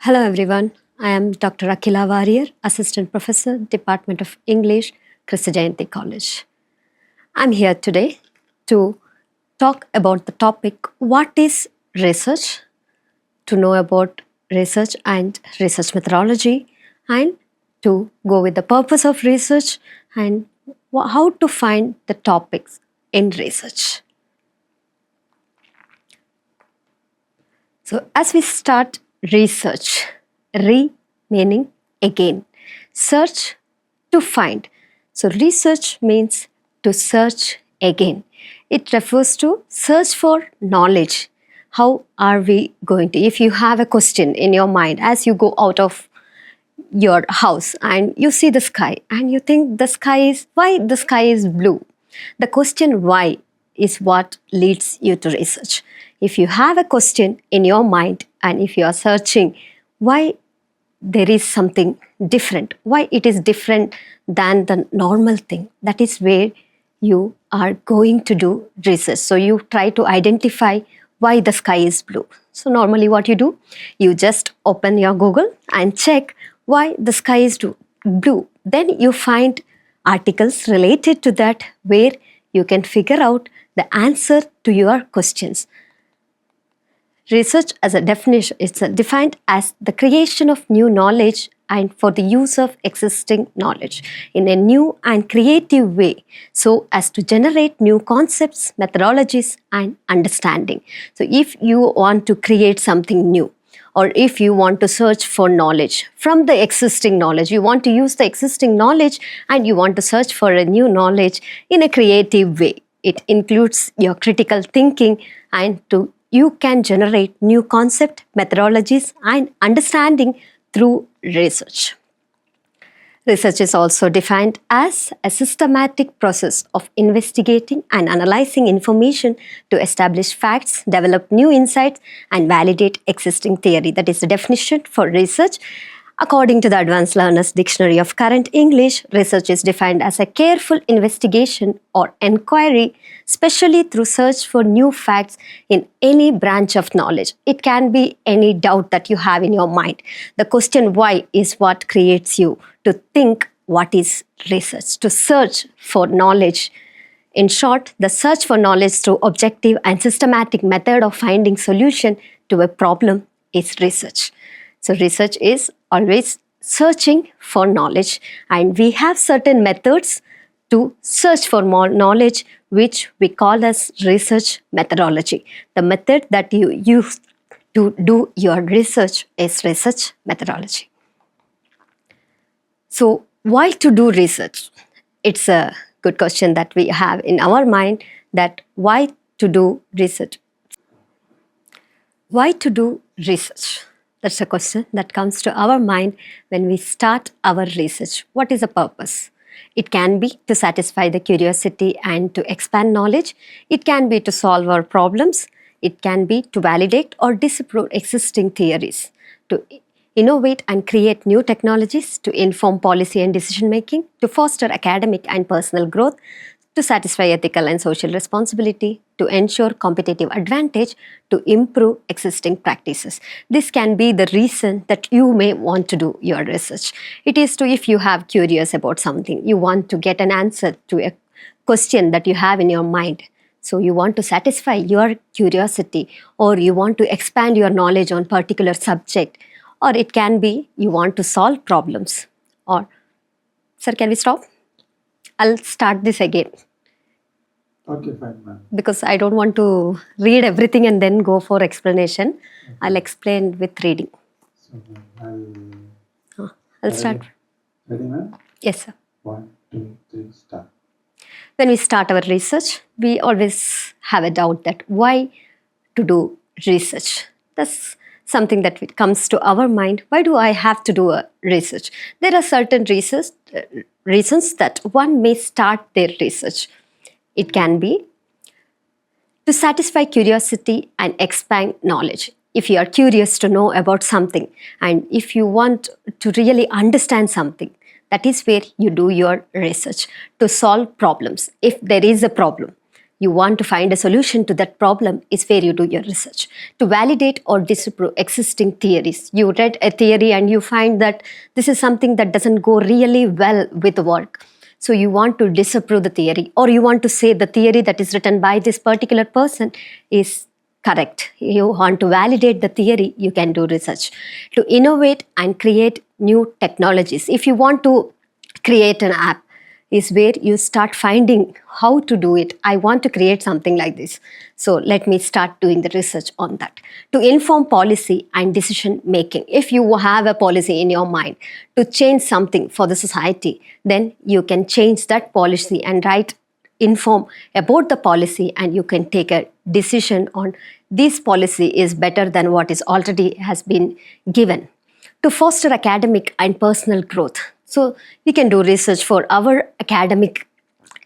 Hello everyone, I am Dr. Akhila Variya, Assistant Professor, Department of English, Kristu Jayanti College. I'm here today to talk about the topic what is research, to know about research and research methodology, and to go with the purpose of research and how to find the topics in research. So as we start research, meaning again, search to find. So research means to search again. It refers to search for knowledge. How are we going to, if you have a question in your mind as you go out of your house and you see the sky and you think why the sky is blue? The question why is what leads you to research. If you have a question in your mind and if you are searching why there is something different, why it is different than the normal thing, that is where you are going to do research. So you try to identify why the sky is blue. So normally what you do, you just open your Google and check why the sky is blue. Then you find articles related to that where you can figure out the answer to your questions. Research as a definition is defined as the creation of new knowledge and for the use of existing knowledge in a new and creative way so as to generate new concepts, methodologies and understanding. So if you want to create something new or if you want to search for knowledge from the existing knowledge, you want to use the existing knowledge and you want to search for a new knowledge in a creative way. It includes your critical thinking and you can generate new concept, methodologies and understanding through research. Research is also defined as a systematic process of investigating and analyzing information to establish facts, develop new insights and validate existing theory. That is the definition for research. According to the Advanced Learners Dictionary of Current English, research is defined as a careful investigation or enquiry, especially through search for new facts in any branch of knowledge. It can be any doubt that you have in your mind. The question why is what creates you to think what is research, to search for knowledge. In short, the search for knowledge through objective and systematic method of finding solution to a problem is research. So research is always searching for knowledge and we have certain methods to search for more knowledge which we call as research methodology. The method that you use to do your research is research methodology. So why to do research? It's a good question that we have in our mind, that why to do research? Why to do research? That's a question that comes to our mind when we start our research. What is the purpose? It can be to satisfy the curiosity and to expand knowledge. It can be to solve our problems. It can be to validate or disprove existing theories, to innovate and create new technologies, to inform policy and decision making, to foster academic and personal growth, to satisfy ethical and social responsibility, to ensure competitive advantage, to improve existing practices. This can be the reason that you may want to do your research. It is to, if you have curious about something, you want to get an answer to a question that you have in your mind. So you want to satisfy your curiosity or you want to expand your knowledge on particular subject, or it can be you want to solve problems. Or, sir, can we stop? I'll start this again. Okay, fine, ma'am. Because I don't want to read everything and then go for explanation. Okay. I'll explain with reading. So, I'll start. Ready, ma'am? Yes, sir. 1, 2, 3, start. When we start our research, we always have a doubt that why to do research. That's something that comes to our mind. Why do I have to do a research? There are certain reasons that one may start their research. It can be to satisfy curiosity and expand knowledge. If you are curious to know about something and if you want to really understand something, that is where you do your research. To solve problems. If there is a problem, you want to find a solution to that problem is where you do your research. To validate or disprove existing theories. You read a theory and you find that this is something that doesn't go really well with the work. So you want to disapprove the theory, or you want to say the theory that is written by this particular person is correct. You want to validate the theory, you can do research. To innovate and create new technologies. If you want to create an app, is where you start finding how to do it. I want to create something like this. So let me start doing the research on that. To inform policy and decision making. If you have a policy in your mind to change something for the society, then you can change that policy and inform about the policy, and you can take a decision on this policy is better than what is already has been given. To foster academic and personal growth. So we can do research for our academic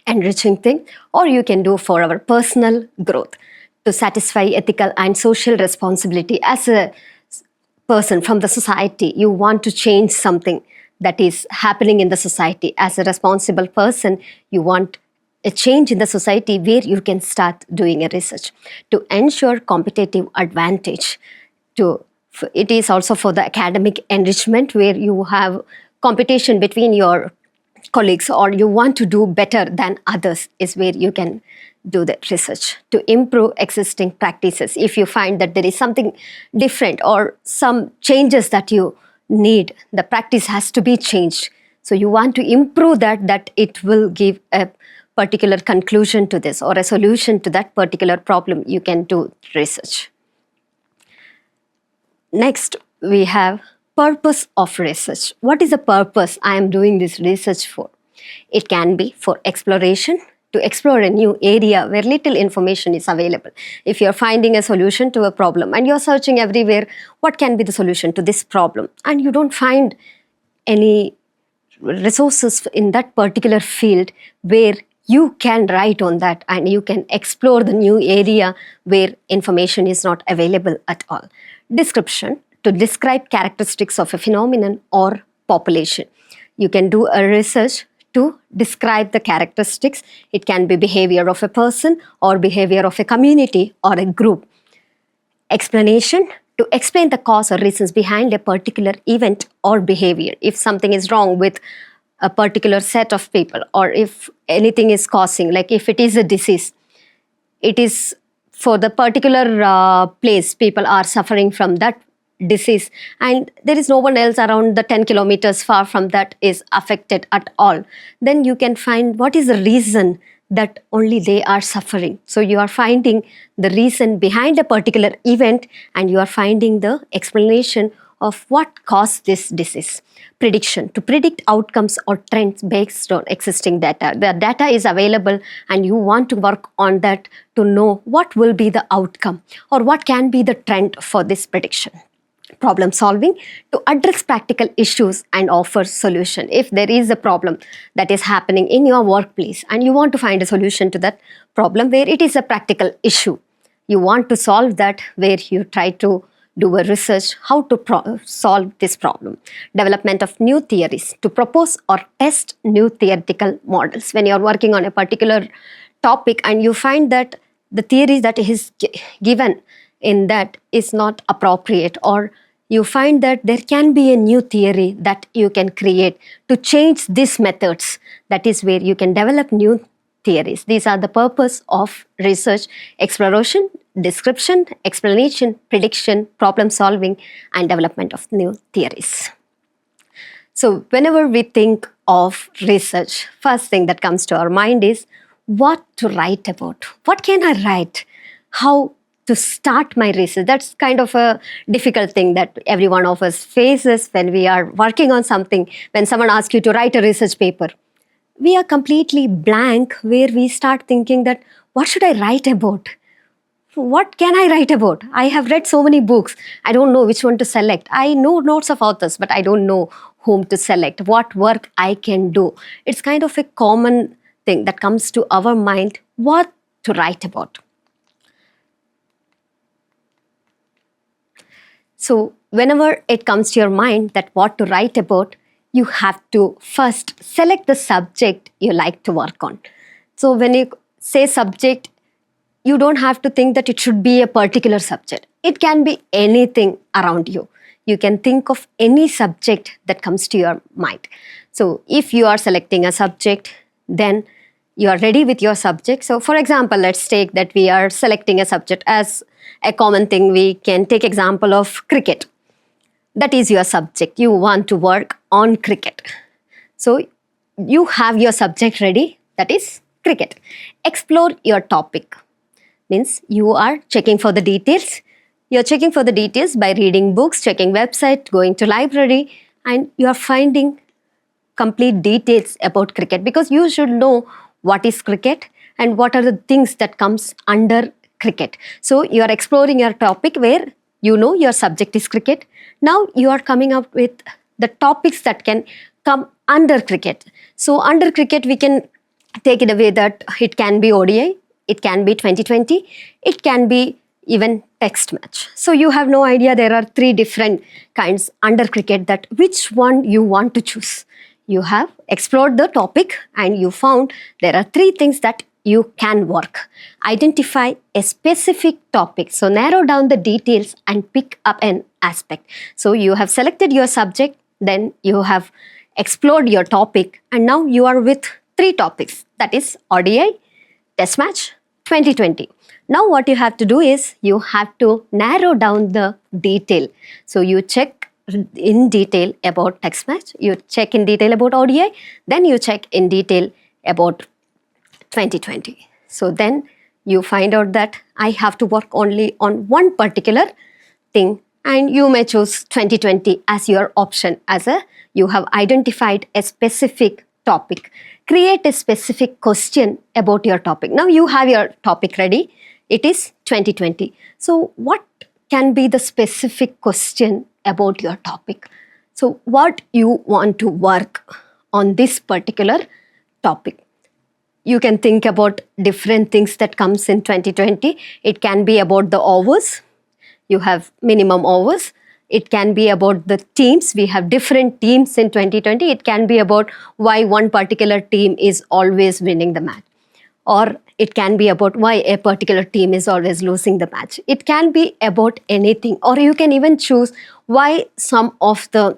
enriching thing, or you can do for our personal growth. To satisfy ethical and social responsibility. As a person from the society, you want to change something that is happening in the society. As a responsible person, you want a change in the society where you can start doing a research. To ensure competitive advantage. It is also for the academic enrichment, where you have competition between your colleagues, or you want to do better than others, is where you can do the research. To improve existing practices. If you find that there is something different or some changes that you need, the practice has to be changed. So you want to improve that it will give a particular conclusion to this or a solution to that particular problem, you can do research. Next, we have purpose of research. What is the purpose I am doing this research for? It can be for exploration, to explore a new area where little information is available. If you're finding a solution to a problem and you're searching everywhere, what can be the solution to this problem? And you don't find any resources in that particular field where you can write on that and you can explore the new area where information is not available at all. Description, to describe characteristics of a phenomenon or population. You can do a research to describe the characteristics. It can be behavior of a person or behavior of a community or a group. Explanation, to explain the cause or reasons behind a particular event or behavior. If something is wrong with a particular set of people, or if anything is causing, like if it is a disease, it is for the particular place people are suffering from that disease, and there is no one else around the 10 kilometers far from that is affected at all, then you can find what is the reason that only they are suffering. So you are finding the reason behind a particular event, and you are finding the explanation of what caused this disease. Prediction, to predict outcomes or trends based on existing data. The data is available and you want to work on that to know what will be the outcome or what can be the trend for this prediction. Problem solving, to address practical issues and offer solution. If there is a problem that is happening in your workplace and you want to find a solution to that problem where it is a practical issue, you want to solve that, where you try to do a research how to solve this problem. Development of new theories, to propose or test new theoretical models. When you are working on a particular topic and you find that the theory that is given in that is not appropriate, or you find that there can be a new theory that you can create to change these methods, that is where you can develop new theories. These are the purpose of research: exploration, description, explanation, prediction, problem solving, and development of new theories. So whenever we think of research, first thing that comes to our mind is what to write about. What can I write? How to start my research? That's kind of a difficult thing that every one of us faces when we are working on something. When someone asks you to write a research paper, we are completely blank, where we start thinking that what should I write about? What can I write about? I have read so many books. I don't know which one to select. I know lots of authors, but I don't know whom to select, what work I can do. It's kind of a common thing that comes to our mind, what to write about. So whenever it comes to your mind that what to write about, you have to first select the subject you like to work on. So when you say subject, you don't have to think that it should be a particular subject. It can be anything around you. You can think of any subject that comes to your mind. So if you are selecting a subject, then you are ready with your subject. So for example, let's take that we are selecting a subject. As a common thing, we can take example of cricket. That is your subject. You want to work on cricket. So you have your subject ready, that is cricket. Explore your topic. Means you are checking for the details. You're checking for the details by reading books, checking website, going to library, and you are finding complete details about cricket, because you should know what is cricket and what are the things that comes under cricket. So you are exploring your topic where you know your subject is cricket. Now you are coming up with the topics that can come under cricket. So under cricket, we can take it away that it can be ODI, it can be 2020, it can be even text match. So you have no idea, there are 3 different kinds under cricket, that which one you want to choose. You have explored the topic and you found there are 3 things that you can work. Identify a specific topic. So narrow down the details and pick up an aspect. So you have selected your subject, then you have explored your topic, and now you are with 3 topics, that is ODI, test match, 2020. Now what you have to do is you have to narrow down the detail. So you check in detail about text match, you check in detail about ODI, then you check in detail about 2020. So then you find out that I have to work only on one particular thing, and you may choose 2020 as your option, as you have identified a specific topic. Create a specific question about your topic. Now you have your topic ready. It is 2020. So what can be the specific question about your topic? So what you want to work on this particular topic. You can think about different things that comes in 2020. It can be about the hours. You have minimum hours. It can be about the teams. We have different teams in 2020. It can be about why one particular team is always winning the match. Or it can be about why a particular team is always losing the match. It can be about anything. Or you can even choose why some of the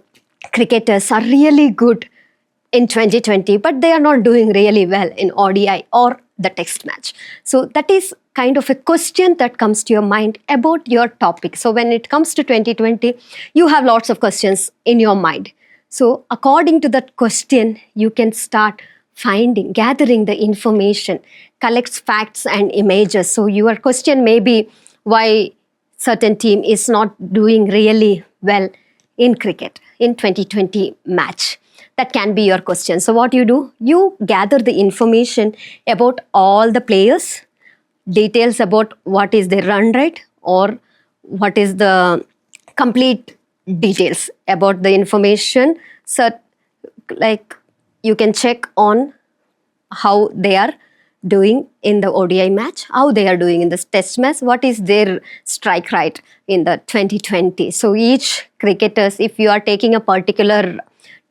cricketers are really good in 2020, but they are not doing really well in ODI or the text match. So that is kind of a question that comes to your mind about your topic. So when it comes to 2020, you have lots of questions in your mind. So according to that question, you can start gathering the information, collects facts and images. So your question may be why certain team is not doing really well in cricket in 2020 match. That can be your question. So what you do, you gather the information about all the players, details about what is their run rate or what is the complete details about the information. So like you can check on how they are doing in the ODI match, how they are doing in the test match, what is their strike rate in the 2020. So each cricketers, if you are taking a particular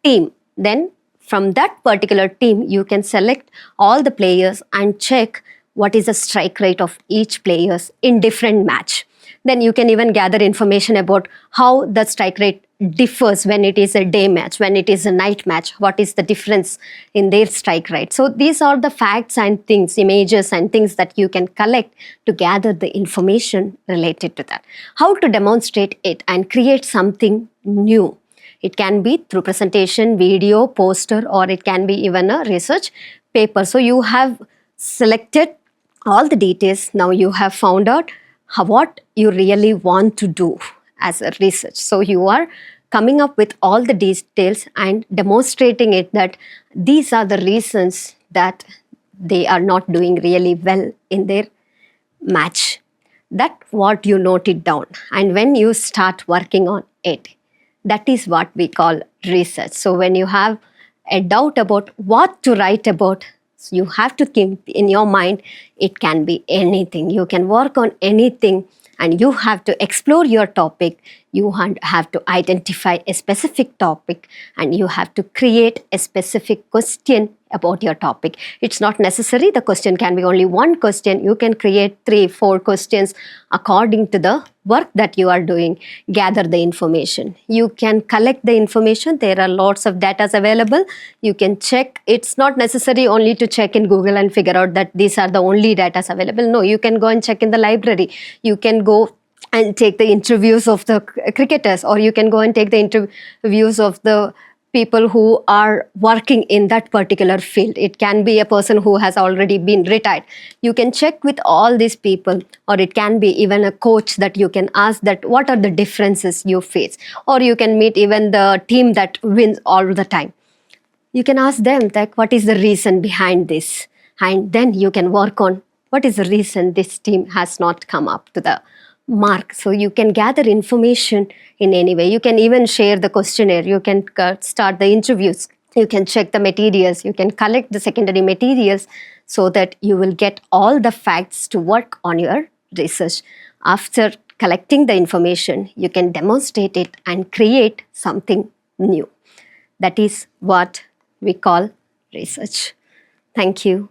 team, then from that particular team, you can select all the players and check what is the strike rate of each players in different match. Then you can even gather information about how the strike rate differs when it is a day match, when it is a night match, what is the difference in their strike rate. So these are the facts and things, images and things that you can collect to gather the information related to that. How to demonstrate it and create something new. It can be through presentation, video, poster, or it can be even a research paper. So you have selected all the details. Now you have found out what you really want to do as a research. So you are coming up with all the details and demonstrating it that these are the reasons that they are not doing really well in their match. That's what you note it down. And when you start working on it, that is what we call research. So when you have a doubt about what to write about, you have to keep in your mind, it can be anything. You can work on anything and you have to explore your topic. You have to identify a specific topic, and you have to create a specific question about your topic. It's not necessary the question can be only one question. You can create 3-4 questions according to the work that you are doing. Gather the information. You can collect the information. There are lots of data available. You can check. It's not necessary only to check in Google and figure out that these are the only data available. No, you can go and check in the library. You can go and take the interviews of the cricketers, or you can go and take the interviews of the people who are working in that particular field. It can be a person who has already been retired. You can check with all these people, or it can be even a coach that you can ask that what are the differences you face, or you can meet even the team that wins all the time. You can ask them that what is the reason behind this, and then you can work on what is the reason this team has not come up to the mark. So you can gather information in any way. You can even share the questionnaire. You can start the interviews. You can check the materials. You can collect the secondary materials so that you will get all the facts to work on your research. After collecting the information, you can demonstrate it and create something new. That is what we call research. Thank you.